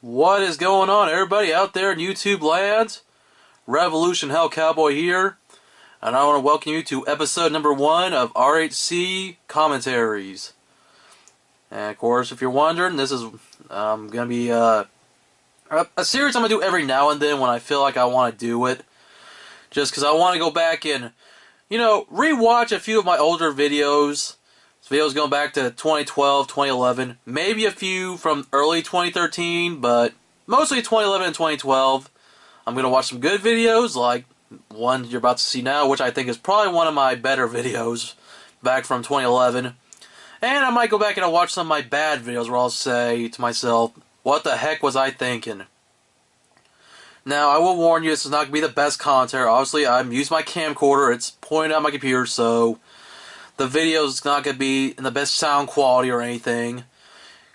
What is going on, everybody out there in YouTube land? Revolution Hell Cowboy here, and I want to welcome you to episode number 1 of RHC Commentaries. And of course, if you're wondering, this is going to be a series I'm going to do every now and then when I feel like I want to do it. Just because I want to go back and, rewatch a few of my older videos. Videos going back to 2012, 2011, maybe a few from early 2013, but mostly 2011 and 2012. I'm going to watch some good videos, like one you're about to see now, which I think is probably one of my better videos back from 2011. And I might go back and watch some of my bad videos where I'll say to myself, what the heck was I thinking? Now, I will warn you, this is not going to be the best content. Obviously, I'm using my camcorder. It's pointed at my computer, so the video is not going to be in the best sound quality or anything.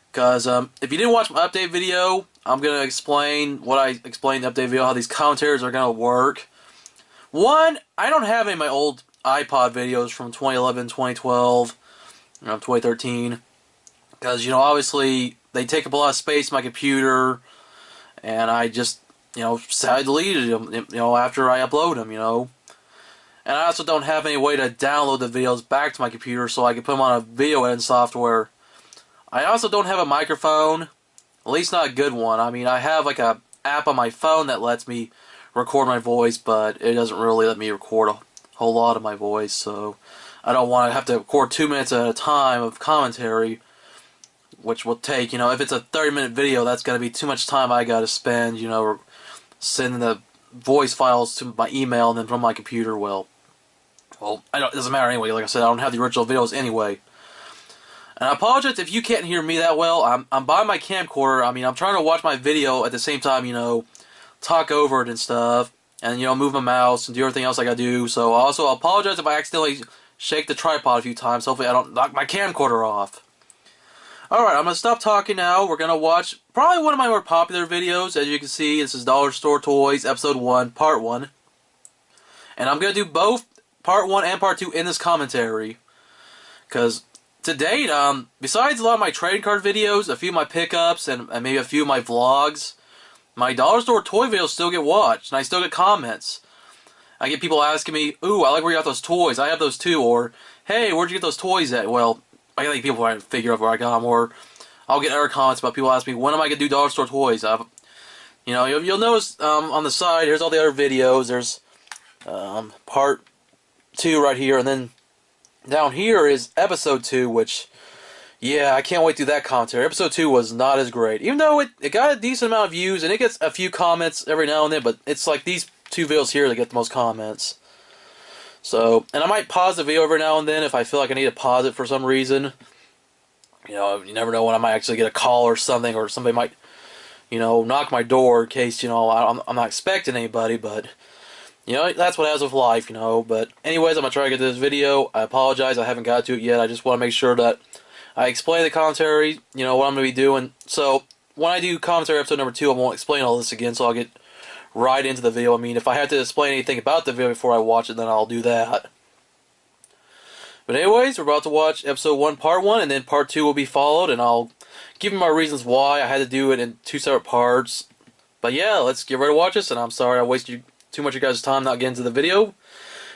Because if you didn't watch my update video, I'm going to explain what I explained in the update video, how these commentaries are going to work. One, I don't have any of my old iPod videos from 2011, 2012, 2013. Because, obviously, they take up a lot of space in my computer. And I just, I deleted them, after I upload them, And I also don't have any way to download the videos back to my computer so I can put them on a video editing software. I also don't have a microphone, at least not a good one. I mean, I have like a app on my phone that lets me record my voice, but it doesn't really let me record a whole lot of my voice, so I don't want to have to record 2 minutes at a time of commentary, which will take, if it's a 30-minute video, that's going to be too much time I got to spend, sending the voice files to my email and then from my computer. Well, it doesn't matter anyway. Like I said, I don't have the original videos anyway. And I apologize if you can't hear me that well. I'm by my camcorder. I mean, I'm trying to watch my video at the same time, talk over it and stuff. And, move my mouse and do everything else I gotta do. So, also, I apologize if I accidentally shake the tripod a few times. Hopefully I don't knock my camcorder off. Alright, I'm gonna stop talking now. We're gonna watch probably one of my more popular videos. As you can see, this is Dollar Store Toys, Episode 1, Part 1. And I'm gonna do both Part 1 and Part 2 in this commentary. Because to date, besides a lot of my trading card videos, a few of my pickups, and maybe a few of my vlogs, my Dollar Store toy videos still get watched, and I still get comments. I get people asking me, ooh, I like where you got those toys, I have those too, or, hey, where'd you get those toys at? Well, I get people trying to figure out where I got them, or I'll get other comments about people asking me, when am I going to do Dollar Store toys? You'll notice on the side, here's all the other videos, there's Part 2 right here, and then down here is Episode 2, which, yeah, I can't wait to do that commentary. Episode 2 was not as great, even though it got a decent amount of views, and it gets a few comments every now and then, but it's like these two videos here that get the most comments. So, and I might pause the video every now and then if I feel like I need to pause it for some reason. You never know when I might actually get a call or something, or somebody might, knock my door in case, I'm not expecting anybody, but that's what happens with life, But anyways, I'm going to try to get to this video. I apologize, I haven't got to it yet. I just want to make sure that I explain the commentary, what I'm going to be doing. So, when I do commentary episode number 2, I won't explain all this again, so I'll get right into the video. I mean, if I have to explain anything about the video before I watch it, then I'll do that. But anyways, we're about to watch Episode 1, Part 1, and then Part 2 will be followed, and I'll give you my reasons why I had to do it in 2 separate parts. But yeah, let's get ready to watch this, and I'm sorry I wasted too much of your guys' time not getting to the video.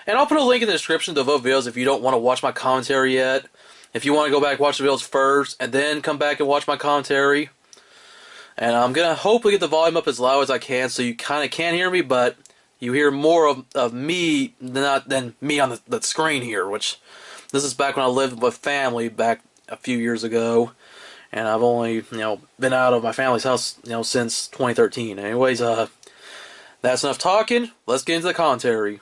And I'll put a link in the description to both videos if you don't want to watch my commentary yet. If you want to go back and watch the videos first, and then come back and watch my commentary. And I'm going to hopefully get the volume up as loud as I can so you kind of can hear me, but you hear more of me than me on the screen here, which this is back when I lived with family back a few years ago. And I've only, been out of my family's house, since 2013. Anyways, that's enough talking. Let's get into the commentary.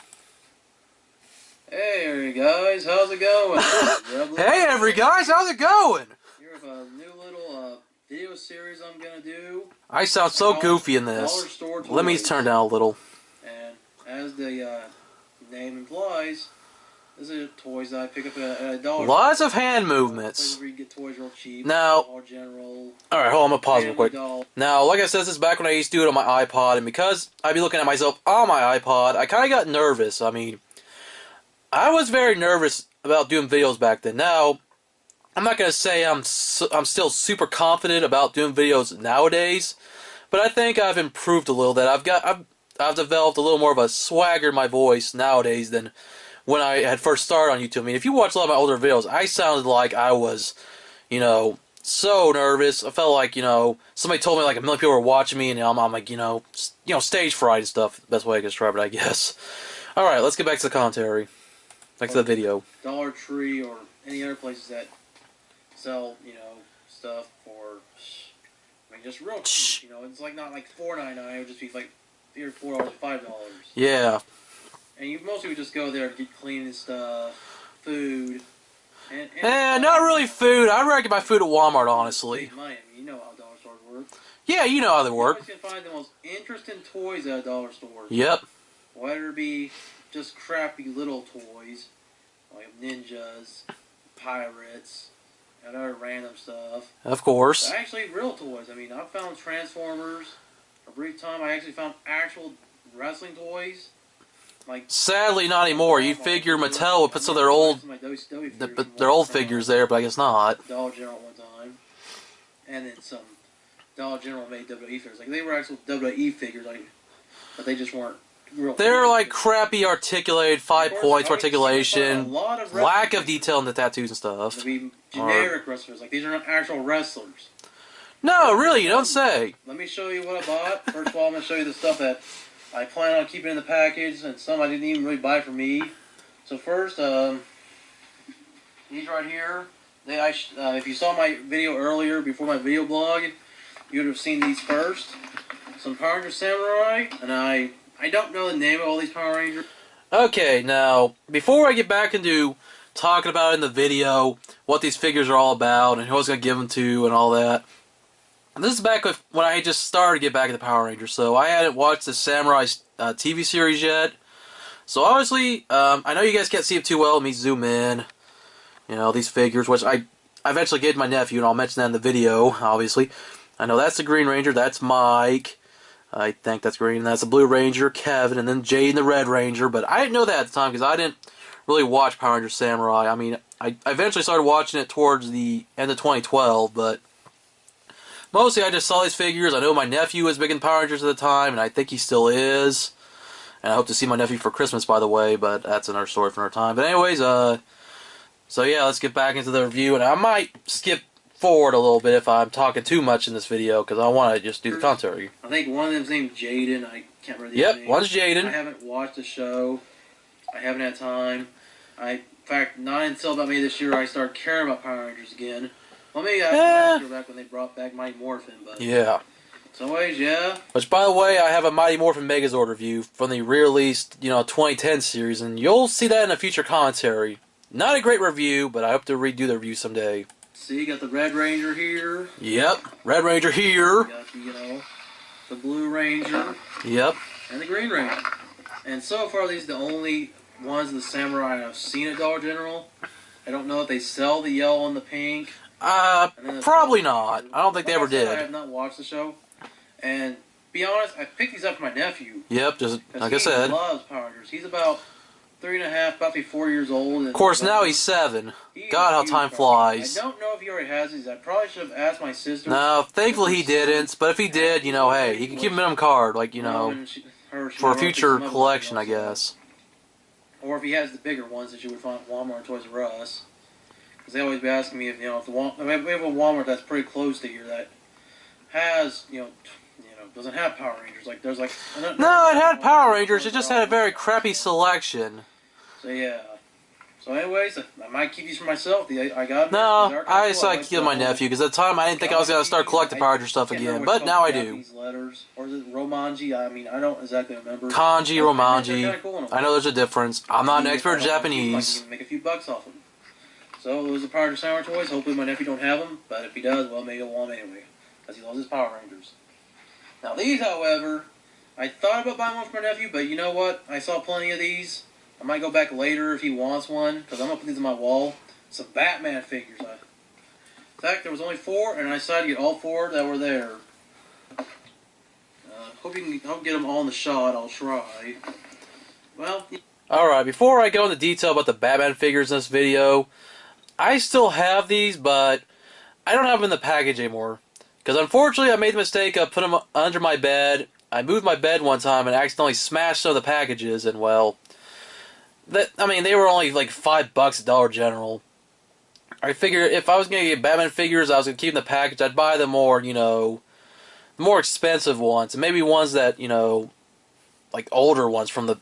Hey guys, how's it going? Hey every guys, how's it going? Here with a new little video series I'm gonna do. I sound so goofy in this. Let me turn down a little. And as the name implies, this is toys that I pick up at a dollar. Lots of hand movements. Where you get toys real cheap. Now, Dollar General. Alright, hold on, I'm gonna pause real quick. Doll. Now, like I said, this is back when I used to do it on my iPod, and because I'd be looking at myself on my iPod, I kind of got nervous. I mean, I was very nervous about doing videos back then. Now, I'm not going to say I'm still super confident about doing videos nowadays, But I think I've improved a little. That I've developed a little more of a swagger in my voice nowadays than when I had first started on YouTube. I mean, if you watch a lot of my older videos, I sounded like I was, so nervous. I felt like, somebody told me like a million people were watching me, and I'm like, stage fright and stuff. Best way I can describe it, I guess. All right, let's get back to the commentary. Back to the video. Dollar Tree or any other places that sell, stuff for, just real cheap. It's like not like $4.99. It would just be like $3 or $4, $5. Yeah. And you mostly would just go there to get cleaning stuff, food. Not really food. I'd rather get my food at Walmart, honestly. Money. I mean, you know how dollar stores work. Yeah, you know how they work. You always can find the most interesting toys at a dollar store. Yep. Whether it be just crappy little toys, like ninjas, pirates, and other random stuff. Of course. But actually, real toys. I mean, I found Transformers. For a brief time, I actually found actual wrestling toys. Sadly, not anymore. You'd figure Mattel would put some of their old figures there, but I guess not. Dollar General one time, and then some Dollar General made WWE figures. Like they were actual WWE figures, but they just weren't real. They're like crappy articulated, 5 points articulation, lack of detail in the tattoos and stuff. To be generic wrestlers, like these are not actual wrestlers. No, really, you don't say. Let me show you what I bought. First of all, I'm gonna show you the stuff that I plan on keeping in the package, and some I didn't even really buy for me. So first, these right here. If you saw my video earlier, before my video blog, you would have seen these first. Some Power Ranger Samurai, and I don't know the name of all these Power Rangers. Okay, now, before I get back into talking about in the video what these figures are all about and who I was going to give them to and all that, this is back when I just started to get back into Power Rangers, so I hadn't watched the Samurai TV series yet. So obviously, I know you guys can't see it too well. Let me zoom in. These figures, which I eventually gave to my nephew, and I'll mention that in the video, obviously. I know that's the Green Ranger, that's Mike. I think that's Green, and that's the Blue Ranger, Kevin, and then Jade and the Red Ranger. But I didn't know that at the time because I didn't really watch Power Rangers Samurai. I mean, I eventually started watching it towards the end of 2012, but mostly I just saw these figures. I know my nephew was big in Power Rangers at the time, and I think he still is. And I hope to see my nephew for Christmas, by the way, but that's another story for another time. But anyways, so yeah, let's get back into the review, and I might skip forward a little bit if I'm talking too much in this video, because I want to just do the commentary. I think one of them's named Jaden. I can't remember the name. Yep, one's Jaden. I haven't watched the show. I haven't had time. In fact, not until about May this year I started caring about Power Rangers again. Well, maybe last year back when they brought back Mighty Morphin, but yeah. So anyways, yeah. Which, by the way, I have a Mighty Morphin Megazord review from the re-released, 2010 series, and you'll see that in a future commentary. Not a great review, but I hope to redo the review someday. See, you got the Red Ranger here. Yep, Red Ranger here. You got the Blue Ranger. Yep. And the Green Ranger. And so far, these are the only ones of the Samurai I've seen at Dollar General. I don't know if they sell the yellow and the pink. Probably not. I don't think they ever did. I have not watched the show. And be honest, I picked these up for my nephew. Yep, just like I said. He loves Power Rangers. He's about 3.5, about to be 4 years old. And of course, now he's 7. God, how time flies. I don't know if he already has these. I probably should have asked my sister. No, thankfully he didn't. But if he did, hey, he can keep him in a card, for a future collection, I guess. Or if he has the bigger ones that you would find at Walmart and Toys R Us. Because they always be asking me if, we have a Walmart that's pretty close to here that has, doesn't have Power Rangers. Like, there's like... No, it had Power Rangers. It just had a very crappy selection. So, yeah. So, anyways, I might keep these for myself. I got them. No, I just like to give my nephew, because at the time I didn't think I was going to start collecting Power Ranger stuff again, but now I do. These letters. Or is it Romanji? I mean, I don't exactly remember. Kanji, Romanji. Cool. I know there's a difference. I'm not an expert in Japanese. I can make a few bucks off them. So, those are Power Ranger Sour toys. Hopefully my nephew don't have them, but if he does, well, maybe he'll want them anyway, because he loves his Power Rangers. Now these, however, I thought about buying one for my nephew, but you know what? I saw plenty of these. I might go back later if he wants one, because I'm going to put these on my wall. Some Batman figures. In fact, there was only 4, and I decided to get all 4 that were there. Hope get them all in the shot. I'll try. Well... Alright, before I go into detail about the Batman figures in this video, I still have these, but I don't have them in the package anymore. Because unfortunately, I made the mistake of putting them under my bed. I moved my bed one time and accidentally smashed some of the packages, and well, they were only like $5 at Dollar General. I figured if I was going to get Batman figures, I was going to keep them in the package. I'd buy the more, more expensive ones, and maybe ones that, like older ones from the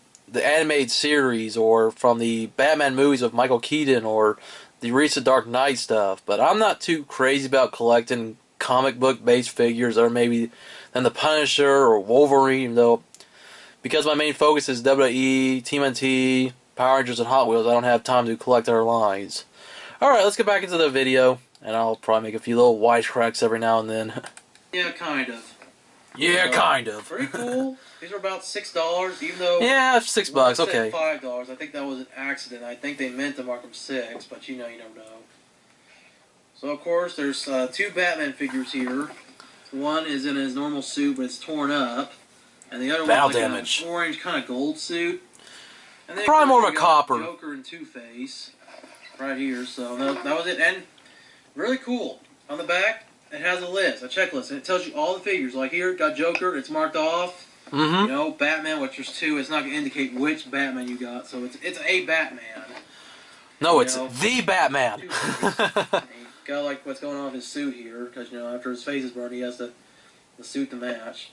animated series or from the Batman movies of Michael Keaton or the recent Dark Knight stuff. But I'm not too crazy about collecting comic book based figures or maybe than the Punisher or Wolverine, though, because my main focus is WWE, TMNT, Power Rangers, and Hot Wheels. I don't have time to collect their lines. Alright, let's get back into the video, and I'll probably make a few little wisecracks every now and then. Yeah, kind of. Yeah, kind of. Pretty cool. These are about $6, even though... Yeah, $6, okay. $5. I think that was an accident. I think they meant to mark them 6, but you don't know. So, of course, there's 2 Batman figures here. One is in his normal suit, but it's torn up. And the other one's like an orange kind of gold suit. And then probably more of a copper. Joker and Two-Face right here. So, that was it. And really cool. On the back, it has a list, a checklist, and it tells you all the figures. Like here, got Joker, it's marked off. Mm-hmm. Batman, which there's 2. It's not going to indicate which Batman you got, so it's a Batman. No, it's the Batman. Got like what's going on with his suit here, because after his face is burned, he has the suit to match.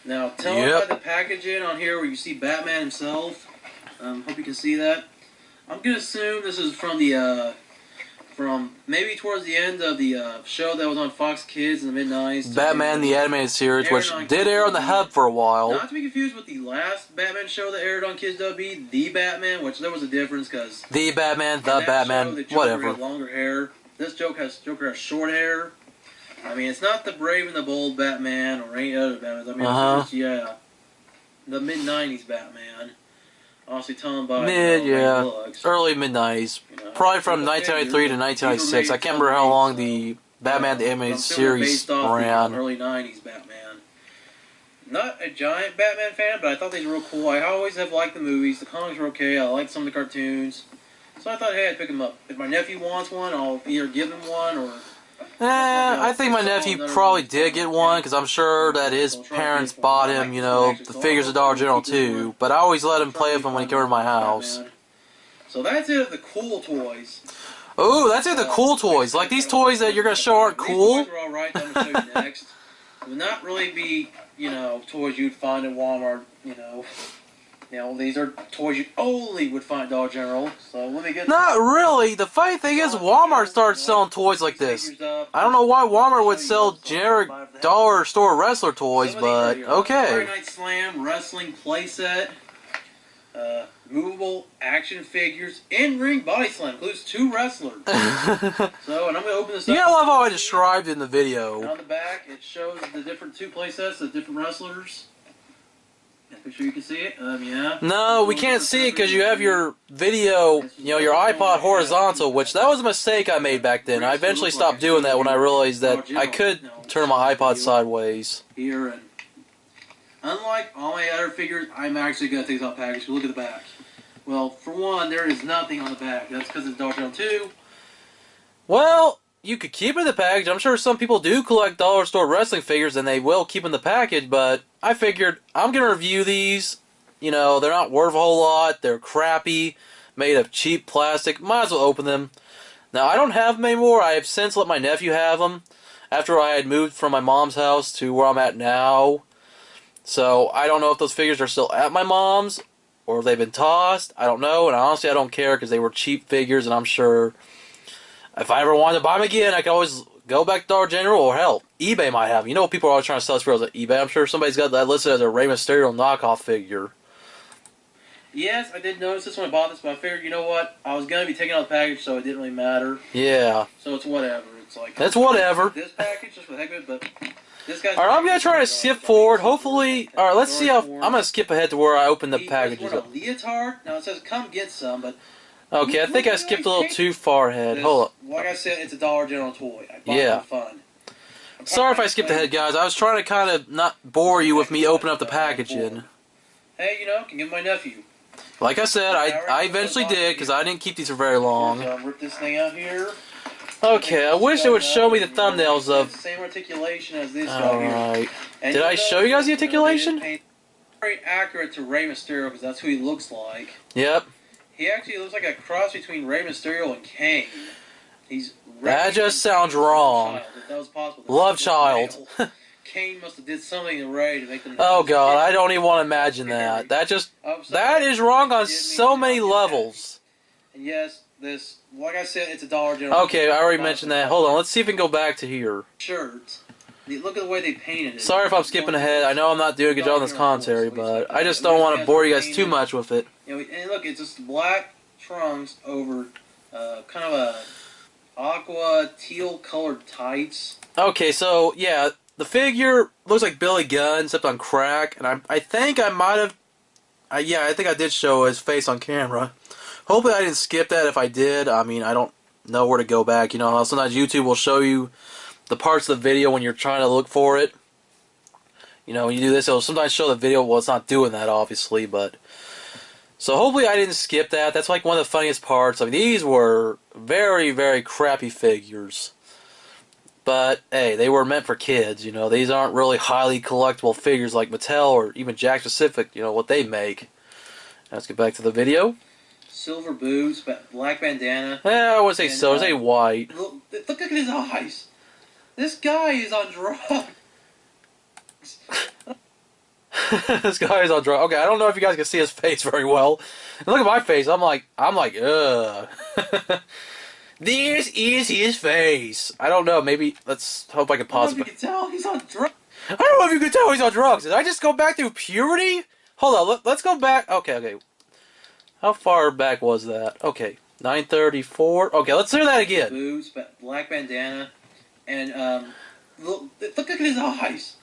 Now, tell me about the packaging on here where you see Batman himself. Hope you can see that. I'm gonna assume this is from the from maybe towards the end of the show that was on Fox Kids in the mid-90s. Batman the Animated Series, which did air on the Hub for a while. Not to be confused with the last Batman show that aired on Kids WB, The Batman, which there was a difference because The Batman, the Batman, show, the whatever. Had longer hair. This Joker has short hair. I mean, it's not the Brave and the Bold Batman or any other Batman. I mean, it's the mid-90s Batman. Honestly, telling by early mid-90s. Probably from 1993 to 1996. I can't remember how long the Batman the Animated Series ran. Early 90s Batman. Not a giant Batman fan, but I thought these were real cool. I always have liked the movies. The comics were okay. I liked some of the cartoons. So I thought, hey, I'd pick them up. If my nephew wants one, I'll either give him one or... I think my nephew probably did get one, because I'm sure that his parents bought him, the figures at Dollar General too. But I always let him play with them when he came to my house. So that's it of the cool toys. Oh, that's it, the cool toys. Like these toys that you're going to show aren't cool. These toys are alright, I'm going to show you next. Would not really be, toys you'd find at Walmart, these are toys you only would find at Dollar General. So let me get... Not really. The funny thing is Walmart started selling toys like this. I don't know why Walmart would sell generic dollar store wrestler toys, but okay. Friday Night Slam wrestling playset. Movable action figures. In-ring body slam. Includes 2 wrestlers. And I'm going to open this up. You gotta love how I described it in the video. And on the back, it shows the different 2 playsets, the different wrestlers. Make sure you can see it. No, we can't see it because you have your video, your iPod horizontal, which that was a mistake I made back then. I eventually stopped doing that when I realized that I could turn my iPod sideways. Here, and unlike all my other figures, I'm actually going to take this out the package. Look at the back. Well, for one, there is nothing on the back. That's because it's Dollar General 2. Well, you could keep it in the package. I'm sure some people do collect dollar store wrestling figures and they will keep in the package, but I figured I'm going to review these. They're not worth a whole lot. They're crappy, made of cheap plastic. Might as well open them. Now, I don't have them anymore. I have since let my nephew have them after I had moved from my mom's house to where I'm at now. So, I don't know if those figures are still at my mom's or if they've been tossed. I don't know, and honestly, I don't care because they were cheap figures, and I'm sure if I ever wanted to buy them again, I could always go back to Dollar General, or hell, eBay might have them. People are always trying to sell these figures at eBay. I'm sure somebody's got that listed as a Rey Mysterio knockoff figure. Yes, I did notice this when I bought this, but I figured, you know what? I was going to be taking out the package, so it didn't really matter. Yeah. So it's whatever. It's like... That's whatever. This package, just for the heck of it, but... Alright, I'm going to try to skip forward. Hopefully... Alright, let's see how... I'm going to skip ahead to where I open the packages up. A leotard? Now it says come get some, but... Okay, I think I skipped a little too far ahead. Hold up. Like I said, it's a Dollar General toy. I bought it for fun. Sorry if I skipped ahead, guys. I was trying to kind of not bore you with me opening up the packaging. Hey, can give my nephew. Like I said, I eventually did, because I didn't keep these for very long. Rip this thing out here. Okay, I wish it would show me the thumbnails of... the same articulation as this guy here. Alright. Did I show you guys the articulation? Very accurate to Rey Mysterio because that's who he looks like. Yep. He actually looks like a cross between Rey Mysterio and Kane. That just sounds wrong. That was possible. Love child. Kane must have did something to Rey to make them... Oh god, I don't even want to imagine that. That is wrong on so many levels. And yes, this, like I said, it's a Dollar General. Okay, I already mentioned that. Hold on, let's see if we can go back to here. Shirts. Look at the way they painted it. Sorry if I'm skipping ahead. I know I'm not doing a good job on this commentary, but I just don't want to bore you guys too much with it. You know, and look, it's just black trunks over kind of a aqua teal colored tights. Okay, so yeah, the figure looks like Billy Gunn, except on crack, and I think I might have... yeah, I think I did show his face on camera. Hopefully I didn't skip that. If I did, I mean, I don't know where to go back. You know how sometimes YouTube will show you the parts of the video when you're trying to look for it. You know, when you do this, it'll sometimes show the video. Well, it's not doing that, obviously, but... So hopefully I didn't skip that. That's like one of the funniest parts. I mean, these were very, very crappy figures. But, hey, they were meant for kids, you know. These aren't really highly collectible figures like Mattel or even Jakks Pacific, you know, what they make. Let's get back to the video. Silver boots, black bandana. Yeah, I wouldn't say silver, I would say white. Look at his eyes. This guy is on drugs. This guy is on drugs. Okay, I don't know if you guys can see his face very well. And look at my face. I'm like, ugh. This is his face. I don't know. Maybe let's hope I can pause. I don't know if you can tell he's on drugs. I don't know if you can tell he's on drugs. Did I just go back through puberty? Hold on. Let's go back. Okay. How far back was that? Okay, 934. Okay, let's do that again. Boots, black bandana, and look at his eyes.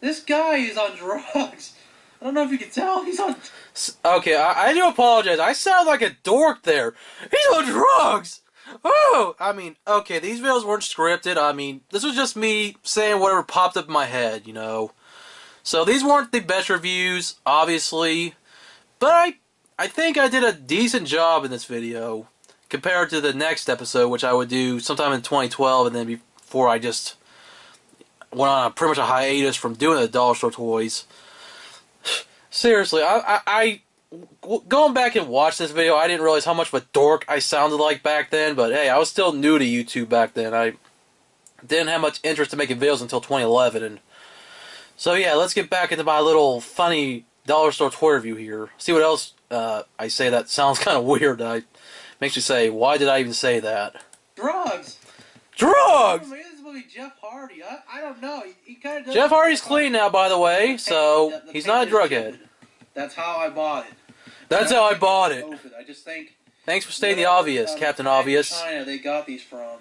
This guy is on drugs. I don't know if you can tell he's on... Okay, I do apologize. I sound like a dork there. He's on drugs! Oh! I mean, okay, these videos weren't scripted. I mean, this was just me saying whatever popped up in my head, you know. So these weren't the best reviews, obviously. But I think I did a decent job in this video compared to the next episode, which I would do sometime in 2012, and then before I just went on pretty much a hiatus from doing the dollar store toys. Seriously, I going back and watch this video, I didn't realize how much of a dork I sounded like back then, but hey, I was still new to YouTube back then. I didn't have much interest in making videos until 2011, and so yeah, let's get back into my little funny dollar store toy review here. See what else I say that sounds kind of weird. Makes you say, why did I even say that? Drugs! Drugs! Oh, Jeff Hardy. I don't know. He kind of does. Jeff Hardy's clean now, by the way, so he's not a drughead. That's how I bought it. That's how I bought it. I just think... Thanks for stating the obvious, Captain Obvious. China they got these from.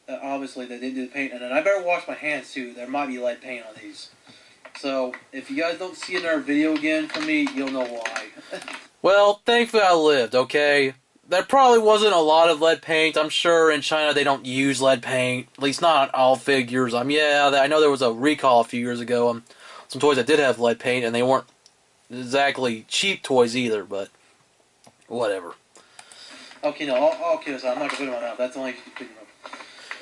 Obviously, they didn't do the paint. And then I better wash my hands, too. There might be lead paint on these. So, if you guys don't see another video again from me, you'll know why. Well, thankfully I lived, okay? There probably wasn't a lot of lead paint. I'm sure in China they don't use lead paint. At least not on all figures. Yeah, I know there was a recall a few years ago. Some toys that did have lead paint, and they weren't exactly cheap toys either, but whatever. Okay, no, I'll kill this. I'm not going to put it in my mouth. That's only...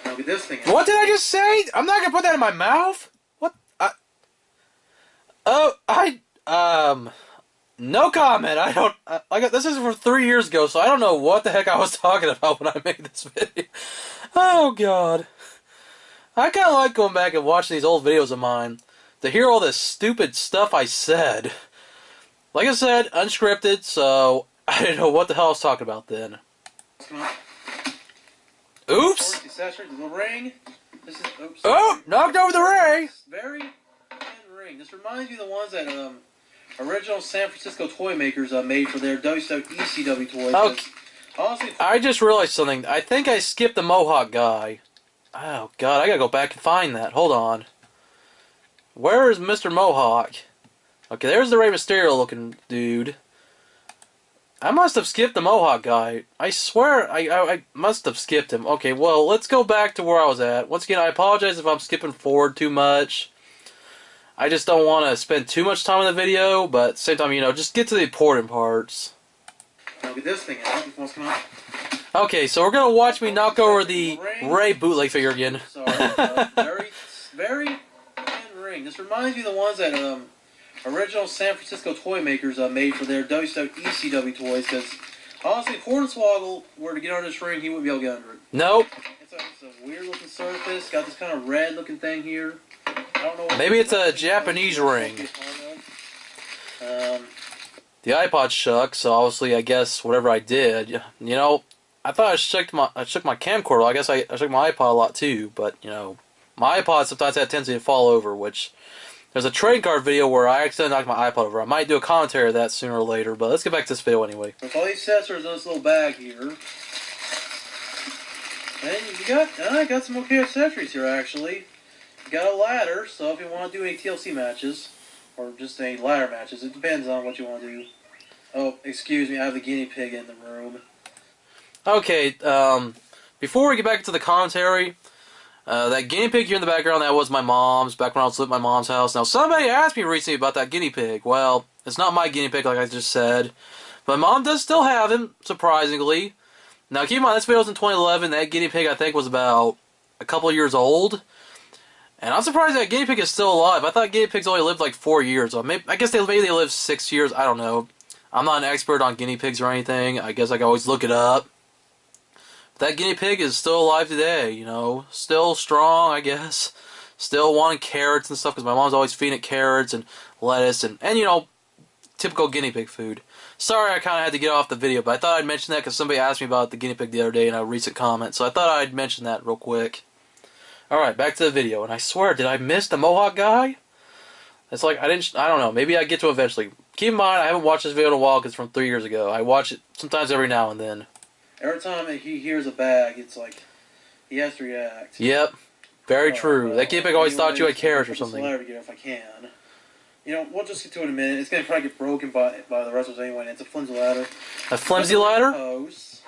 Look at this thing. What did I just say? I'm not going to put that in my mouth? What? No comment. I don't... this is from 3 years ago, so I don't know what the heck I was talking about when I made this video. Oh, God. I kind of like going back and watching these old videos of mine to hear all this stupid stuff I said. Like I said, unscripted, so I didn't know what the hell I was talking about then. Oops! The ring. This is... Oops. Oh! Knocked over the ring! Very thin ring. This reminds me of the ones that, original San Francisco toy makers made for their ECW toys. Oh, honestly, I just realized something. I think I skipped the Mohawk guy. Oh, God, I gotta go back and find that. Hold on. Where is Mr. Mohawk? Okay, there's the Rey Mysterio looking dude. I must have skipped the Mohawk guy. I swear I must have skipped him. Okay, well, let's go back to where I was at. Once again, I apologize if I'm skipping forward too much. I just don't want to spend too much time in the video, but at the same time, you know, just get to the important parts. Look at this thing. What's going on? Okay, so we're gonna watch me knock over the Ray bootleg figure again. Sorry, very, very thin ring. This reminds me of the ones that original San Francisco toy makers made for their ECW toys. Because honestly, if Hornswoggle were to get on this ring, he wouldn't be able to get under it. Nope. It's a weird looking surface. Got this kind of red looking thing here. I don't know. Maybe it's a Japanese ring. The iPod shook, so obviously I guess whatever I did, you know, I thought I shook my camcorder. I guess I shook my iPod a lot too, but you know, my iPod sometimes had a tendency to fall over, which there's a trading card video where I accidentally knocked my iPod over. I might do a commentary of that sooner or later, but let's get back to this video anyway. With all these accessories in this little bag here, and I got some okay accessories here actually. You got a ladder, so if you want to do any TLC matches, or just any ladder matches, it depends on what you want to do. Oh, excuse me, I have the guinea pig in the room. Okay, before we get back into the commentary, that guinea pig here in the background, that was my mom's, back when I was living at my mom's house. Now, somebody asked me recently about that guinea pig. Well, it's not my guinea pig like I just said, but my mom does still have him, surprisingly. Now, keep in mind, this video was in 2011, that guinea pig, I think, was about a couple years old. And I'm surprised that guinea pig is still alive. I thought guinea pigs only lived like 4 years. Or maybe, I guess maybe they lived 6 years, I don't know. I'm not an expert on guinea pigs or anything. I guess I can always look it up. That guinea pig is still alive today, you know. Still strong, I guess. Still wanting carrots and stuff, because my mom's always feeding it carrots and lettuce and, you know, typical guinea pig food. Sorry I kind of had to get off the video, but I thought I'd mention that because somebody asked me about the guinea pig the other day in a recent comment, so I thought I'd mention that real quick. Alright, back to the video, and I swear, did I miss the Mohawk guy? It's like, I don't know, maybe I get to it eventually. Keep in mind, I haven't watched this video in a while because it's from 3 years ago. I watch it sometimes every now and then. Every time he hears a bag, it's like, he has to react. Yep, very true. That guinea pig always thought you had carrots or something. Together if I can. You know, we'll just get to it in a minute. It's going to probably get broken by the wrestlers anyway. It's a flimsy ladder. A flimsy ladder? Posts.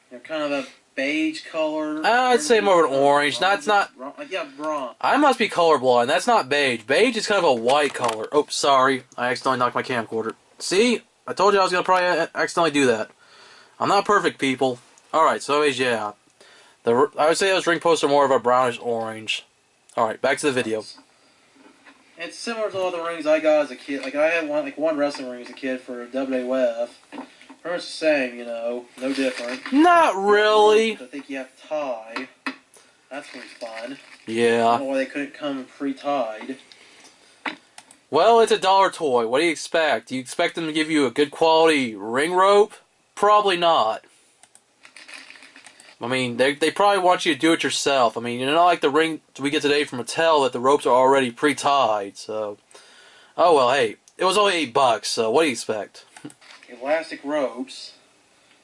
They're kind of a beige color. I'd say more of an orange. That's not. Yeah, bronze. I must be colorblind. That's not beige. Beige is kind of a white color. Oh, sorry. I accidentally knocked my camcorder. See? I told you I was going to probably accidentally do that. I'm not perfect, people. Alright, so anyways, yeah. I would say those ring posts are more of a brownish orange. Alright, back to the video. It's similar to all the rings I got as a kid. Like, I had one wrestling ring as a kid for WWF. Pretty much the same, you know. No different. Not really. I think you have to tie. That's pretty fun. Yeah. I don't know why they couldn't come pre-tied. Well, it's a dollar toy. What do you expect? Do you expect them to give you a good quality ring rope? Probably not. I mean, they probably want you to do it yourself. I mean, you're not like the ring we get today from Mattel that the ropes are already pre-tied, so... Oh, well, hey, it was only $8, so what do you expect? Elastic ropes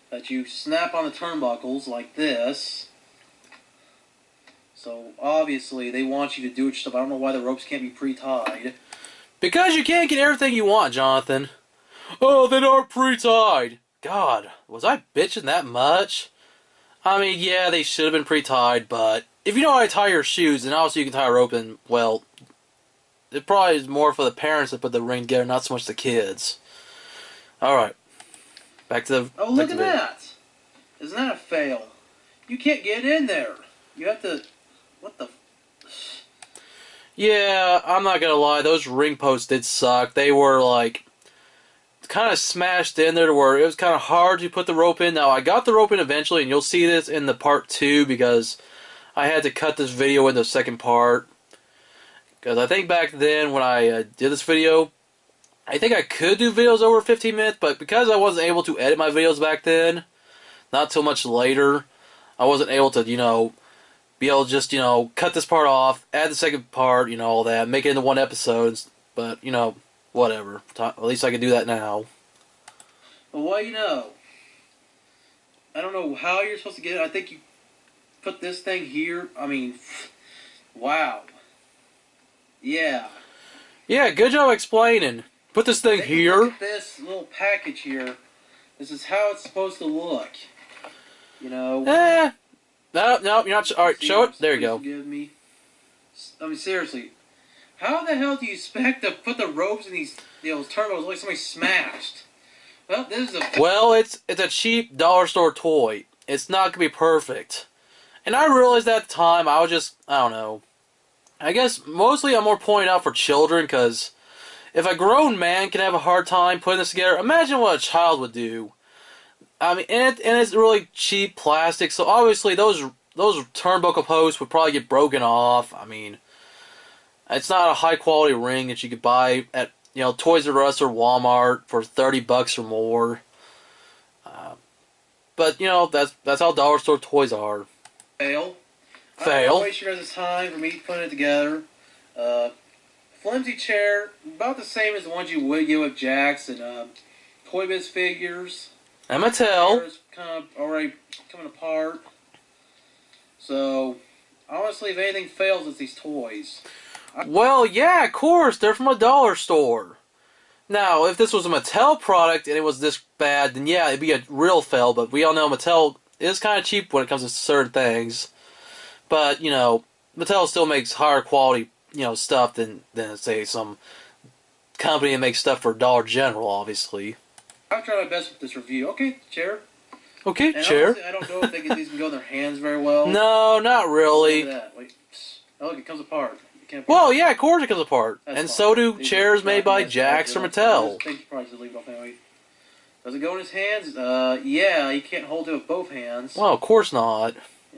that you snap on the turnbuckles like this. So, obviously, they want you to do it yourself. I don't know why the ropes can't be pre-tied. Because you can't get everything you want, Jonathan. Oh, they aren't pre-tied. God, was I bitching that much? I mean, yeah, they should have been pre-tied, but if you know how to tie your shoes, then also you can tie a rope in, well, it probably is more for the parents to put the ring together, not so much the kids. Alright. Back to the... Oh, look at that! Isn't that a fail? You can't get in there. You have to... What the... Yeah, I'm not gonna lie, those ring posts did suck. They were, like... kind of smashed in there to where it was kind of hard to put the rope in. Now, I got the rope in eventually, and you'll see this in the part 2 because I had to cut this video into the second part. Because I think back then when I did this video, I think I could do videos over 15 minutes, but because I wasn't able to edit my videos back then, not till much later, I wasn't able to, you know, be able to just, you know, cut this part off, add the second part, you know, all that, make it into one episode, but, you know, whatever. At least I can do that now. Well, what do you know? I don't know how you're supposed to get it. I think you put this thing here. I mean, wow. Yeah. Yeah, good job explaining. Put this thing here. Look at this little package here. This is how it's supposed to look. You know? No, you're not. Alright, show it. There you go. Forgive me. I mean, seriously. How the hell do you expect to put the ropes in these turbos like somebody smashed? Well, this is a... Well, it's a cheap dollar store toy. it's not going to be perfect. And I realized at the time, I don't know. I guess mostly I'm more pointing out for children, because if a grown man can have a hard time putting this together, imagine what a child would do. I mean, and it's really cheap plastic, so obviously those turnbuckle posts would probably get broken off. I mean, it's not a high quality ring that you could buy at Toys R Us or Walmart for $30 or more. But that's how dollar store toys are. Fail. Fail. I don't want to waste your guys' time for me putting it together. Flimsy chair, about the same as the ones you would get with Jax and Toy Biz figures. And Mattel. Chair's kind of already coming apart. So, honestly, if anything fails, it's these toys. Well, yeah, of course, they're from a dollar store. Now, if this was a Mattel product and it was this bad, then yeah, it'd be a real fail, but we all know Mattel is kind of cheap when it comes to certain things. But, Mattel still makes higher quality, stuff than say, some company that makes stuff for Dollar General, obviously. I've tried my best with this review. Okay, chair. Okay, and chair. Honestly, I don't know if these can go in their hands very well. No, not really. Look at that. Wait. Oh, look, it comes apart. Well, yeah, of course it comes apart. That's and fine. so do These chairs made by that's Jax or I Mattel. think you probably should leave it off anyway. Does it go in his hands? Yeah, he can't hold it with both hands. Well, of course not.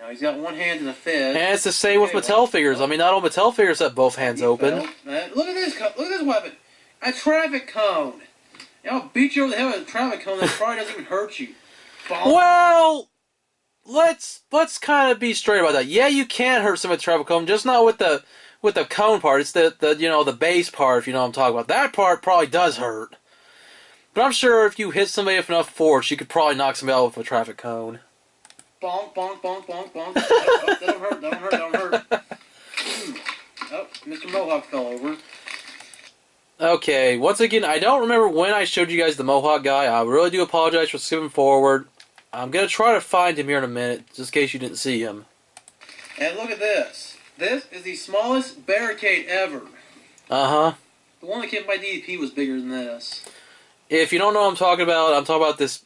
He's got one hand in a fist. And it's the same with Mattel figures. I mean, not all Mattel figures have both hands open. Look at this! Look at this weapon! A traffic cone! I'll beat you over the head with a traffic cone that probably doesn't even hurt you. Bonk. Well, let's kind of be straight about that. Yeah, you can hurt someone with a traffic cone, just not with the cone part. It's the base part, if you know what I'm talking about. That part probably does hurt. But I'm sure if you hit somebody with enough force, you could probably knock somebody out with a traffic cone. Bonk, bonk, bonk, bonk, bonk. Oh, that don't hurt, that don't hurt, that don't hurt. Oh, Mr. Mohawk fell over. Okay, once again, I don't remember when I showed you guys the Mohawk guy. I really do apologize for skipping forward. I'm going to try to find him here in a minute, just in case you didn't see him. And look at this. This is the smallest barricade ever. Uh-huh. The one that came by DDP was bigger than this. If you don't know what I'm talking about this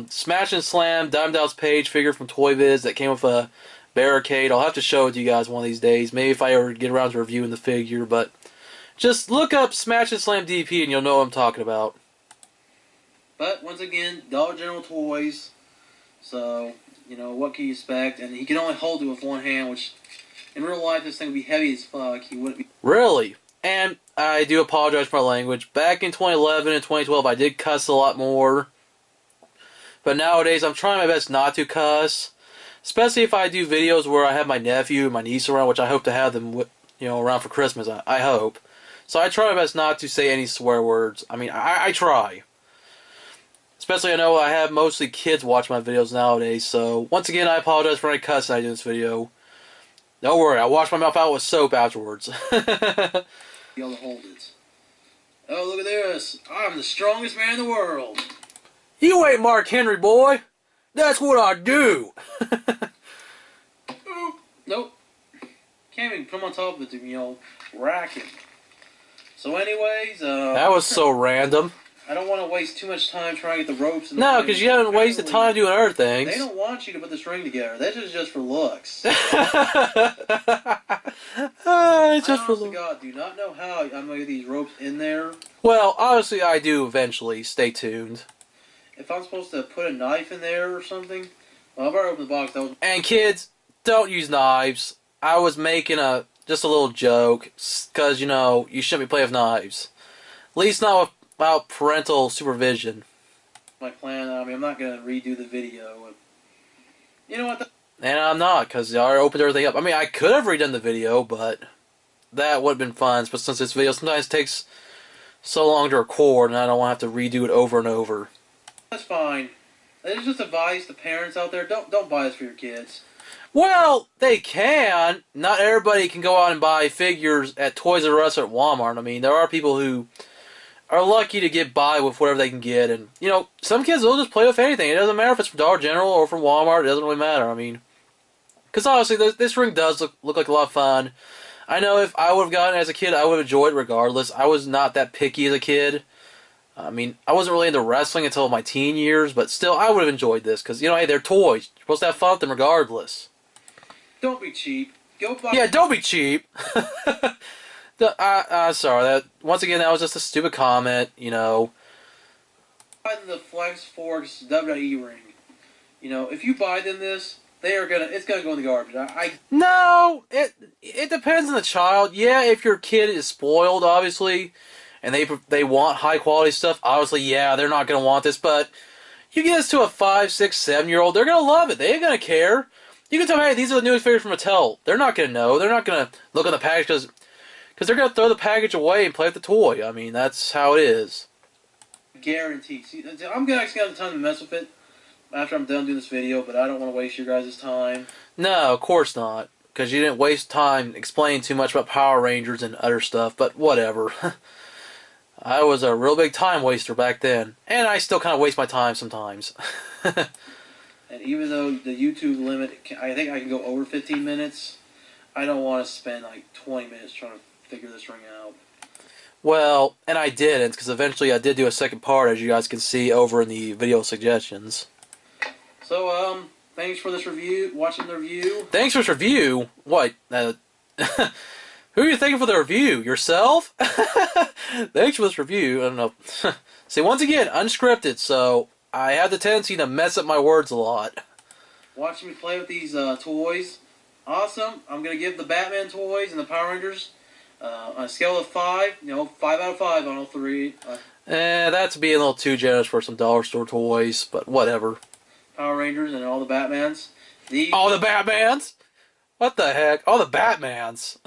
Smash and Slam Diamond Dallas Page figure from Toy Biz that came with a barricade. I'll have to show it to you guys one of these days. Maybe if I ever get around to reviewing the figure, but just look up Smash and Slam DDP and you'll know what I'm talking about. But, once again, Dollar General toys. So, what can you expect? And he can only hold it with one hand, which, in real life, this thing would be heavy as fuck. He wouldn't be... Really? And I do apologize for my language. Back in 2011 and 2012, I did cuss a lot more. But nowadays, I'm trying my best not to cuss. Especially if I do videos where I have my nephew and my niece around, which I hope to have them, around for Christmas, I hope. So I try my best not to say any swear words. I mean, I try. Especially, I know I have mostly kids watch my videos nowadays. So, once again, I apologize for any cussing I do in this video. Don't worry, I'll wash my mouth out with soap afterwards. Be able to hold it. Oh, look at this. I'm the strongest man in the world. You ain't Mark Henry, boy. That's what I do. Ooh, nope. Can't even put him on top of it to, rack him. So anyways, that was so random. I don't want to waste too much time trying to get the ropes. In the no, because you haven't wasted time doing other things. They don't want you to put this ring together. This is just for looks. It's just for looks. God, do not know how I'm going to get these ropes in there. Well, obviously I do eventually. Stay tuned. If I'm supposed to put a knife in there or something, well, I've already opened the box. And kids, don't use knives. I was making just a little joke, because, you shouldn't be playing with knives. At least not without parental supervision. My plan, I'm not going to redo the video. You know what? And I'm not, because I already opened everything up. I mean, I could have redone the video, but that would have been fun. But since this video sometimes takes so long to record, and I don't want to have to redo it over and over. That's fine. It's just advice to parents out there. Don't buy this for your kids. Well, they can. Not everybody can go out and buy figures at Toys R Us or at Walmart. I mean, there are people who are lucky to get by with whatever they can get. And, some kids will just play with anything. It doesn't matter if it's from Dollar General or from Walmart. It doesn't really matter. I mean, because honestly, this ring does look like a lot of fun. I know if I would have gotten it as a kid, I would have enjoyed it regardless. I was not that picky as a kid. I mean, I wasn't really into wrestling until my teen years, but still, I would have enjoyed this because, you know, hey, they're toys. You're supposed to have fun with them regardless. Don't be cheap. Go buy. Yeah, don't be cheap. Sorry. Once again, that was just a stupid comment. You know. Buy the Flex Force WWE ring. You know, if you buy them this, it's gonna go in the garbage. No, it depends on the child. Yeah, if your kid is spoiled, obviously, and they want high quality stuff, obviously, yeah, they're not gonna want this. But you get this to a 5, 6, 7-year-old, they're gonna love it. They ain't gonna care. You can tell them, hey, these are the newest figures from Mattel. They're not gonna know. They're not gonna look at the package because they're gonna throw the package away and play with the toy. I mean, that's how it is. Guaranteed. See, I'm gonna actually have the time to mess with it after I'm done doing this video, but I don't want to waste your guys' time. No, of course not. Because you didn't waste time explaining too much about Power Rangers and other stuff, but whatever. I was a real big time waster back then. And I still kind of waste my time sometimes. And even though the YouTube limit, I think I can go over 15 minutes, I don't want to spend like 20 minutes trying to figure this ring out. Well, and I didn't, because eventually I did do a second part, as you guys can see over in the video suggestions. So, thanks for this review, watching the review. Thanks for this review? What? Who are you thanking for the review? Yourself? Thanks for this review. I don't know. See, once again, unscripted, so I have the tendency to mess up my words a lot. Watching me play with these toys, awesome. I'm going to give the Batman toys and the Power Rangers on a scale of 5, 5 out of 5 on all 3. That's being a little too generous for some dollar store toys, but whatever. Power Rangers and all the Batmans. All the Batmans? What the heck? All the Batmans.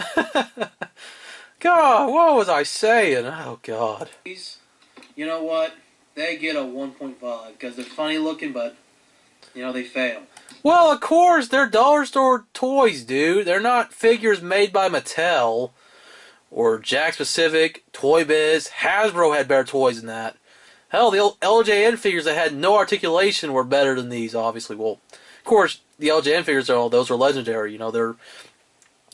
God, what was I saying? Oh, God. You know what? They get a 1.5 because they're funny looking, but, they fail. Well, of course, they're dollar store toys, dude. They're not figures made by Mattel or Jakks Pacific, Toy Biz. Hasbro had better toys than that. Hell, the old LJN figures that had no articulation were better than these, obviously. Well, of course, the LJN figures, those are legendary. They're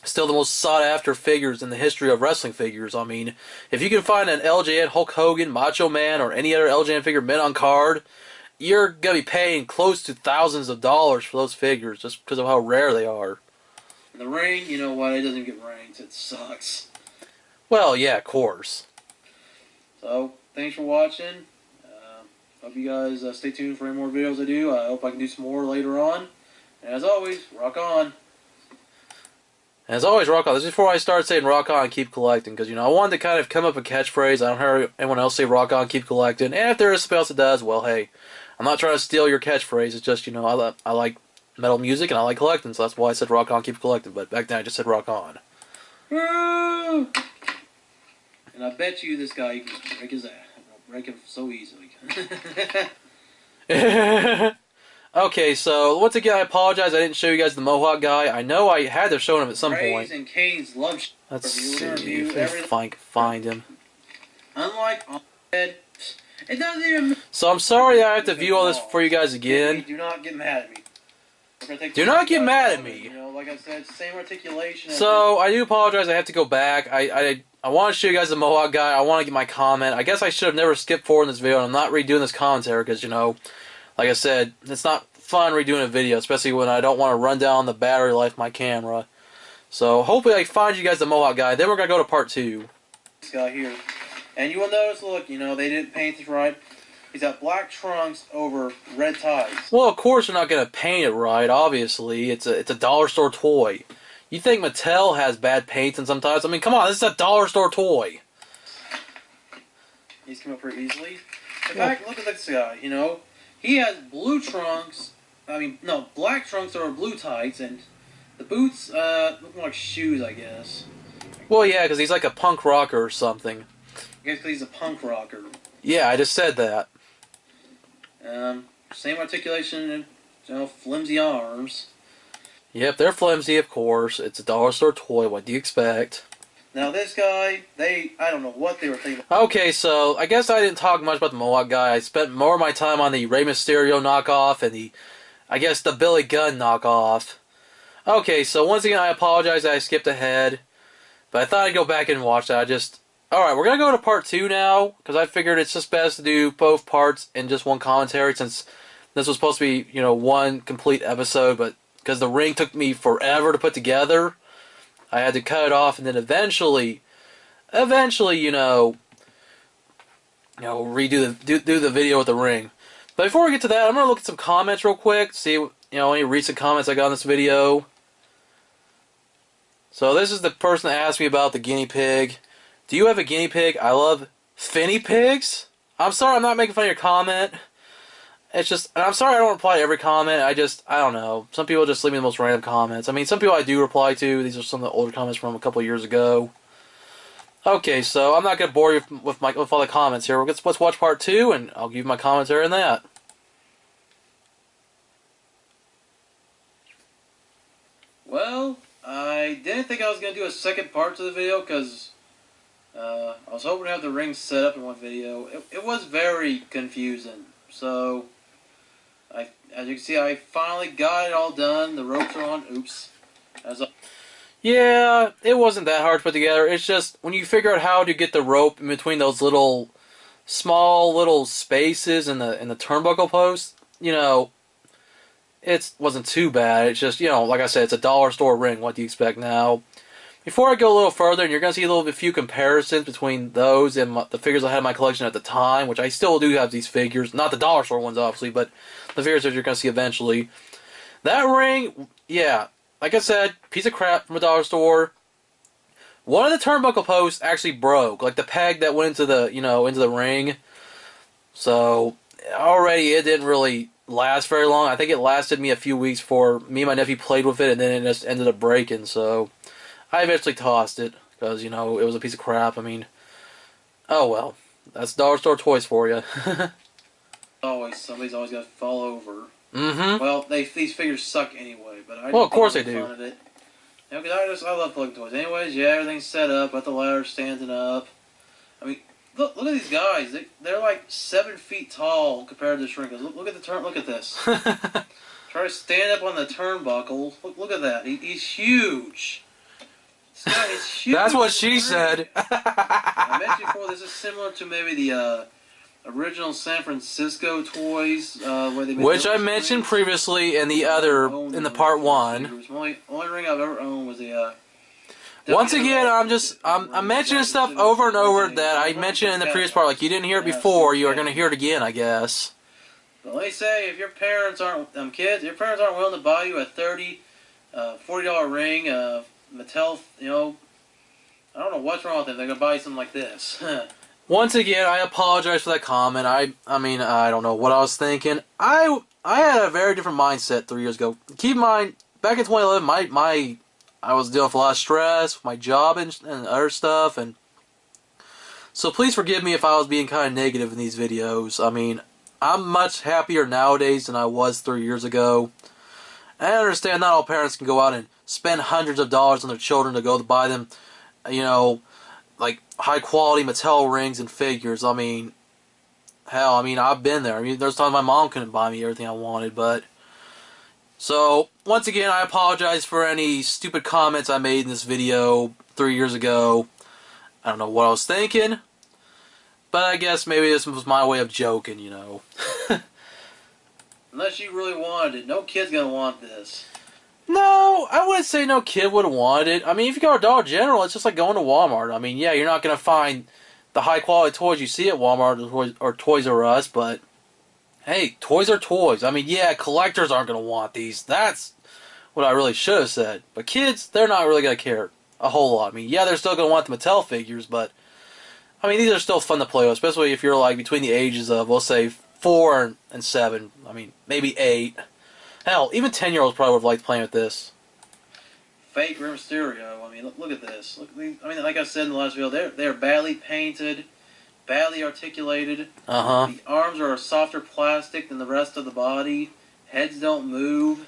still the most sought-after figures in the history of wrestling figures. I mean, if you can find an LJN Hulk Hogan, Macho Man, or any other LJN figure mint on card, you're going to be paying close to thousands of dollars for those figures just because of how rare they are. The ring, you know what? It doesn't get ranked. It sucks. Well, yeah, of course. So, thanks for watching. Hope you guys stay tuned for any more videos I do. I hope I can do some more later on. And as always, rock on. As always, rock on. This is before I start saying rock on and keep collecting. Because, I wanted to kind of come up with a catchphrase. I don't hear anyone else say rock on, keep collecting. And if there is somebody else that does, well, hey. I'm not trying to steal your catchphrase. It's just, I like metal music and I like collecting. So that's why I said rock on, keep collecting. But back then I just said rock on. Woo! And I bet you this guy, you can break his ass. Break him so easily. Okay, so once again, I apologize. I didn't show you guys the Mohawk guy. I know I had to show him at some point. And Kane's love. Let's see if I can find him. Unlike it doesn't even. So I'm sorry I have to view all this for you guys again. Do not get mad at me. Do not get mad at me. Like I said, same articulation. So I do apologize. I have to go back. I want to show you guys the Mohawk guy. I want to get my comment. I guess I should have never skipped forward in this video. And I'm not redoing this commentary because, like I said, it's not fun redoing a video, especially when I don't want to run down the battery life of my camera. So hopefully I find you guys the Mohawk guy. Then we're going to go to part 2. This guy here. And you will notice, look, they didn't paint this right. He's got black trunks over red ties. Well, of course they're not going to paint it right, obviously. It's a dollar store toy. You think Mattel has bad paints and sometimes? I mean, come on, this is a dollar store toy. He's come up pretty easily. In fact, look at this guy, He has blue trunks. Black trunks over blue tights, and the boots look more like shoes, I guess. Well, yeah, because he's like a punk rocker or something. I guess because he's a punk rocker. Yeah, I just said that. Same articulation and, flimsy arms. Yep, they're flimsy, of course. It's a dollar store toy. What do you expect? Now, this guy, I don't know what they were thinking. Okay, so I guess I didn't talk much about the Mohawk guy. I spent more of my time on the Rey Mysterio knockoff and the Billy Gunn knockoff. Okay, so once again, I apologize that I skipped ahead. But I thought I'd go back and watch that. Alright, we're going to go to part 2 now, because I figured it's just best to do both parts in just one commentary, since this was supposed to be, one complete episode, but because the ring took me forever to put together, I had to cut it off, and then eventually, redo do the video with the ring. But before we get to that, I'm going to look at some comments real quick, see, any recent comments I got on this video. So this is the person that asked me about the guinea pig. Do you have a guinea pig? I love finny pigs. I'm sorry I'm not making fun of your comment. It's just, and I'm sorry I don't reply to every comment. I don't know. Some people just leave me the most random comments. I mean, some people I do reply to. These are some of the older comments from a couple of years ago. Okay, so I'm not going to bore you with all the comments here. Let's watch part 2, and I'll give you my commentary on that. Well, I didn't think I was going to do a second part to the video, because I was hoping to have the ring set up in one video. It was very confusing. So, as you can see, I finally got it all done. The ropes are on. Oops. Yeah, it wasn't that hard to put together. It's just, when you figure out how to get the rope in between those small little spaces in the turnbuckle post, it wasn't too bad. It's just, like I said, it's a dollar store ring. What do you expect now? Before I go a little further, and you're going to see a few comparisons between those and the figures I had in my collection at the time, which I still do have these figures. Not the dollar store ones, obviously, but the figures that you're going to see eventually. That ring, yeah, like I said, piece of crap from a dollar store. One of the turnbuckle posts actually broke, like the peg that went into the ring. So, already it didn't really last very long. I think it lasted me a few weeks before me and my nephew played with it, and then it just ended up breaking, so I eventually tossed it, because, it was a piece of crap. I mean, oh well. That's dollar store toys for you. Somebody's always got to fall over. Mm-hmm. Well, these figures suck anyway, but I Well, of course they fun do. of it. Because I love collecting toys. Anyways, yeah, everything's set up, got the ladder standing up. I mean, look at these guys. They're like 7 feet tall compared to the shrinkers. Look at the turn. Look at this. Try to stand up on the turnbuckle. Look at that. He's huge. This guy is huge. That's what she said. I mentioned before, this is similar to maybe the original San Francisco toys, where they made Which I mentioned previously in the part 1. Only ring I've ever owned was the. Once again, I'm mentioning stuff over and over that I mentioned in the previous part. Like, you didn't hear it before, you are going to hear it again, I guess. But let me say, if your parents aren't your parents aren't willing to buy you a $30, $40 ring, Mattel, I don't know what's wrong with them. They're gonna buy you something like this. Once again, I apologize for that comment. I mean, I don't know what I was thinking. I had a very different mindset 3 years ago. Keep in mind, back in 2011, I was dealing with a lot of stress, with my job and other stuff, and so please forgive me if I was being kind of negative in these videos. I mean, I'm much happier nowadays than I was 3 years ago. And I understand not all parents can go out and spend hundreds of dollars on their children to go to buy them, like high quality Mattel rings and figures. I mean, hell, I've been there. There's times my mom couldn't buy me everything I wanted, but so once again, I apologize for any stupid comments I made in this video 3 years ago. I don't know what I was thinking, but I guess maybe this was my way of joking, Unless you really wanted it, no kid's gonna want this. No, I wouldn't say no kid would have wanted it. I mean, if you go to Dollar General, it's just like going to Walmart. I mean, yeah, you're not going to find the high-quality toys you see at Walmart or Toys R Us, but hey, toys are toys. I mean, yeah, collectors aren't going to want these. That's what I really should have said. But kids, they're not really going to care a whole lot. I mean, yeah, they're still going to want the Mattel figures, but I mean, these are still fun to play with, especially if you're like between the ages of, we'll say, 4 and 7. I mean, maybe 8. Hell, even 10-year-olds probably would have liked playing with this. Fake Rey Mysterio. I mean, look at this. Like I said in the last video, they're badly painted, badly articulated. The arms are a softer plastic than the rest of the body. Heads don't move.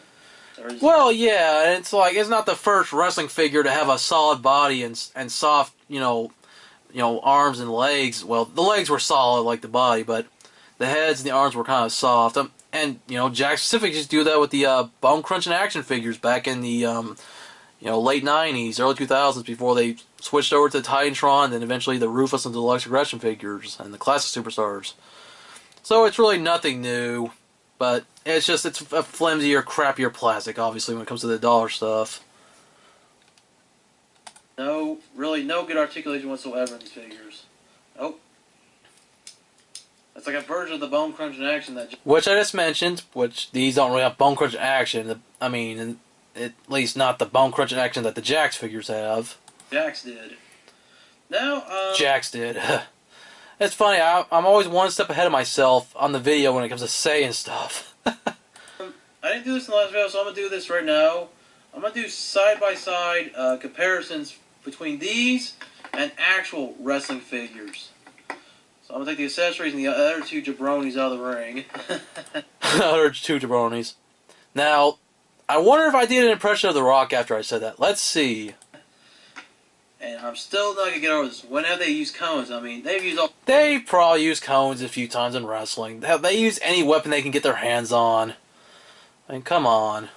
Well, yeah, it's like it's not the first wrestling figure to have a solid body and soft, arms and legs. Well, the legs were solid like the body, but the heads and the arms were kind of soft. And Jack Pacific used to do that with the bone crunching action figures back in the late 90s, early 2000s before they switched over to Titantron, and eventually the Ruthless and Deluxe Aggression figures and the Classic Superstars. So it's really nothing new, but it's a flimsier, crappier plastic, obviously, when it comes to the dollar stuff. No, really, no good articulation whatsoever in these figures. Nope. It's like a version of the bone crunch in action that... Which I just mentioned, which these don't really have bone crunch in action. I mean, at least not the bone crunch in action that the Jax figures have. Jax did. Now, Jax did. It's funny, I'm always one step ahead of myself on the video when it comes to saying stuff. I didn't do this in the last video, so I'm going to do this right now. I'm going to do side-by-side comparisons between these and actual wrestling figures. So I'm going to take the accessories and the other two jabronis out of the ring. Other two jabronis. Now, I wonder if I did an impression of The Rock after I said that. Let's see. And I'm still not going to get over this. When have they used cones? I mean, They've probably used cones a few times in wrestling. They use any weapon they can get their hands on. I mean, come on.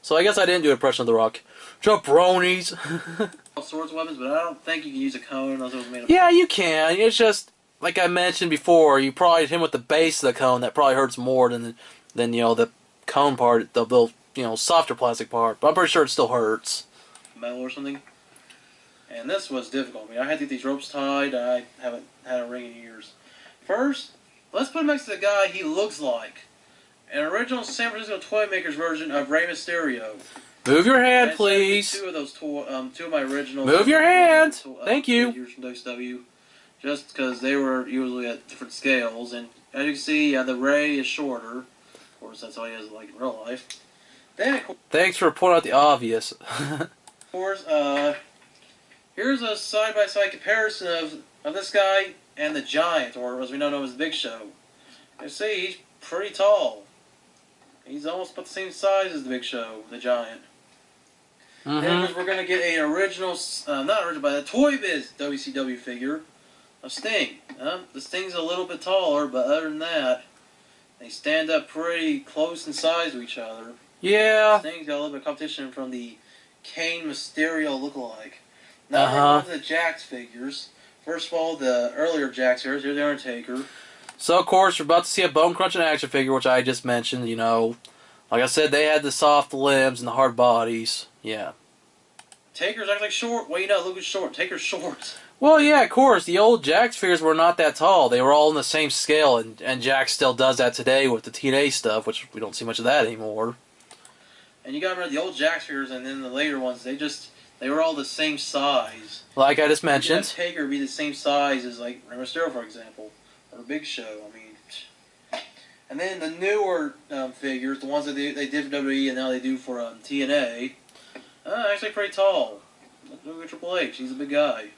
So I guess I didn't do an impression of The Rock. Jabronis. all sorts of weapons, but I don't think you can use a cone unless it was made of... Yeah, you can. It's just, like I mentioned before, you probably hit him with the base of the cone. That probably hurts more than the cone part, the little, softer plastic part. But I'm pretty sure it still hurts. Metal or something. And this was difficult. I mean, I had to get these ropes tied. I haven't had a ring in years. First, let's put him next to the guy he looks like. An original San Francisco Toy Makers version of Rey Mysterio. Move your hand, please. Two of my original... Move your hand! Thank you. Figures from WCW. Just because they were usually at different scales. And as you can see, the Rey is shorter. Of course, that's how he is like in real life. Then, thanks for pointing out the obvious. of course, here's a side-by-side comparison of this guy and the Giant, or as we now know as the Big Show. You see, he's pretty tall. He's almost about the same size as the Big Show, the Giant. Then we're going to get an original, not original, but a Toy Biz WCW figure of Sting. The Sting's a little bit taller, but other than that, they stand up pretty close in size to each other. Yeah. Sting's got a little bit of competition from the Kane Mysterio lookalike. Now we're on to the Jax figures. First of all, the earlier Jax figures. Here's the Undertaker. So, of course, we're about to see a bone crunching action figure, which I just mentioned, Like I said, they had the soft limbs and the hard bodies. Yeah. Taker's actually short. Well, look who's short. Taker's short. Well, yeah, of course. The old Jax figures were not that tall. They were all in the same scale, and Jax still does that today with the TNA stuff, which we don't see much of that anymore. And you gotta remember, the old Jax figures and then the later ones, they were all the same size. Like I just mentioned. Taker be the same size as, like, Rey Mysterio, for example. Or Big Show, I mean. And then the newer figures, the ones that they did for WWE and now they do for TNA, actually pretty tall. Look at Triple H, he's a big guy.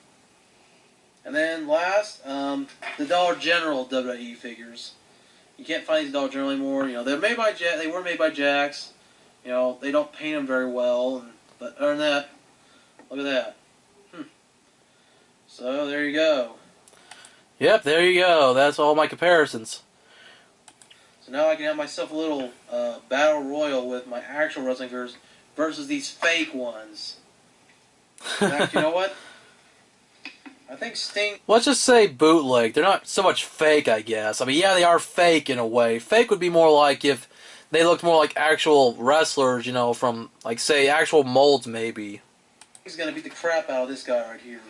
And then last, the Dollar General WWE figures. You can't find these Dollar General anymore. They're made by they were made by Jax. They don't paint them very well. But other than that, look at that. So there you go. Yep, there you go. That's all my comparisons. So now I can have myself a little battle royal with my actual wrestling figures versus these fake ones. In fact, you know what? I think Sting... Let's just say bootleg. They're not so much fake, I guess. I mean, yeah, they are fake in a way. Fake would be more like if they looked more like actual wrestlers, from, like, say, actual molds, maybe. He's going to beat the crap out of this guy right here.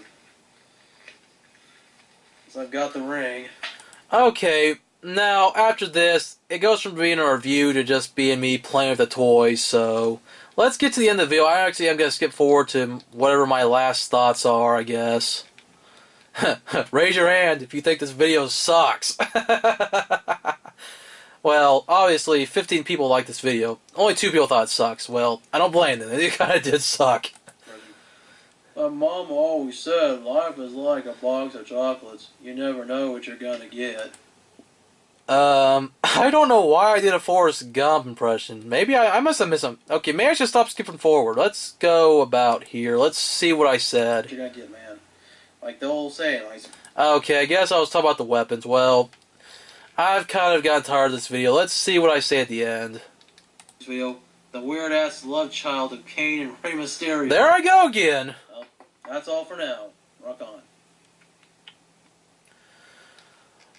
So I've got the ring. Okay, now, after this, it goes from being a review to just being me playing with the toys, so... Let's get to the end of the video. I actually am going to skip forward to whatever my last thoughts are, I guess. Raise your hand if you think this video sucks. Well, obviously, 15 people like this video. Only 2 people thought it sucks. Well, I don't blame them. It kind of did suck. My mom always said, life is like a box of chocolates. You never know what you're going to get. I don't know why I did a Forrest Gump impression. Maybe I must have missed some. Okay, maybe I should stop skipping forward. Let's go about here. Let's see what I said. What you're going to get, man. Like the old saying, like... Okay, I guess I was talking about the weapons. Well, I've kind of gotten tired of this video. Let's see what I say at the end. This video, the weird-ass love child of Kane and Rey Mysterio. There I go again. Well, that's all for now. Rock on.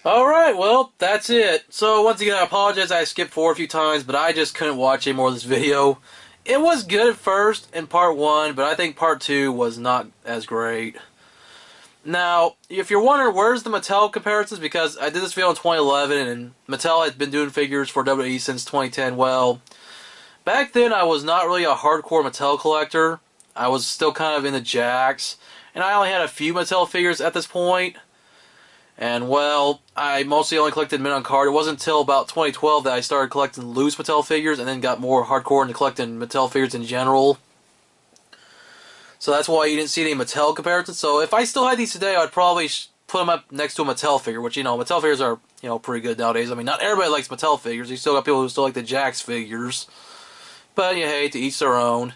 Alright, well, that's it. So, once again, I apologize I skipped forward a few times, but I just couldn't watch any more of this video. It was good at first in part 1, but I think part 2 was not as great. Now, if you're wondering where's the Mattel comparisons, because I did this video in 2011, and Mattel had been doing figures for WWE since 2010, well, back then I was not really a hardcore Mattel collector. I was still kind of into Jakks, and I only had a few Mattel figures at this point. And, well, I mostly only collected mint on card. It wasn't until about 2012 that I started collecting loose Mattel figures and then got more hardcore into collecting Mattel figures in general. So that's why you didn't see any Mattel comparisons. So if I still had these today, I'd probably put them up next to a Mattel figure, which, Mattel figures are, pretty good nowadays. I mean, not everybody likes Mattel figures. You still got people who still like the Jakks figures. But, hey, to each their own.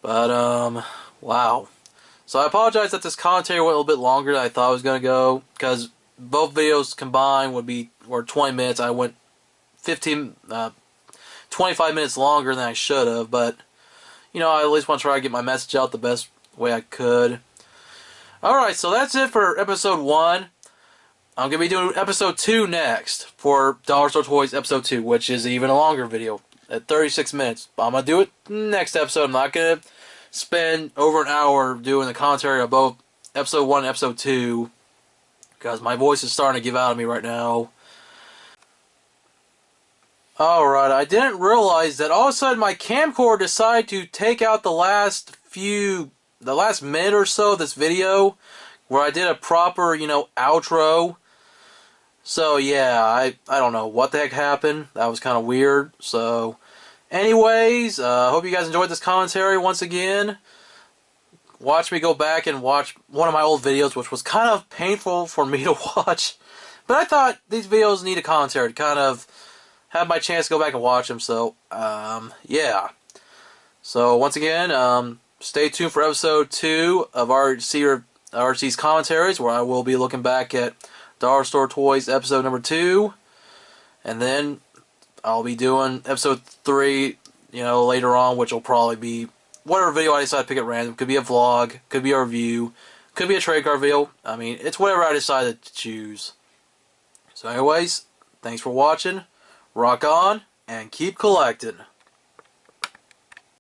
But, wow. So I apologize that this commentary went a little bit longer than I thought it was going to go, because both videos combined were 20 minutes. I went 25 minutes longer than I should have, but, I at least want to try to get my message out the best way I could. Alright, so that's it for episode 1. I'm going to be doing episode 2 next for Dollar Store Toys episode 2, which is even a longer video at 36 minutes. I'm going to do it next episode. I'm not going to spend over an hour doing the commentary of both episode 1 and episode 2 because my voice is starting to give out of me right now. Alright, I didn't realize that all of a sudden my camcorder decided to take out the last minute or so of this video where I did a proper, outro. So yeah, I don't know what the heck happened. That was kind of weird. So anyways, hope you guys enjoyed this commentary once again. Watch me go back and watch one of my old videos, which was kind of painful for me to watch. But I thought these videos need a commentary to kind of have my chance to go back and watch them. So, yeah. So, once again, stay tuned for episode 2 of RHC's commentaries, where I will be looking back at Dollar Store Toys episode number 2. And then I'll be doing episode 3, later on, which will probably be whatever video I decide to pick at random. Could be a vlog, could be a review, could be a trade card video. I mean, it's whatever I decide to choose. So anyways, thanks for watching. Rock on, and keep collecting.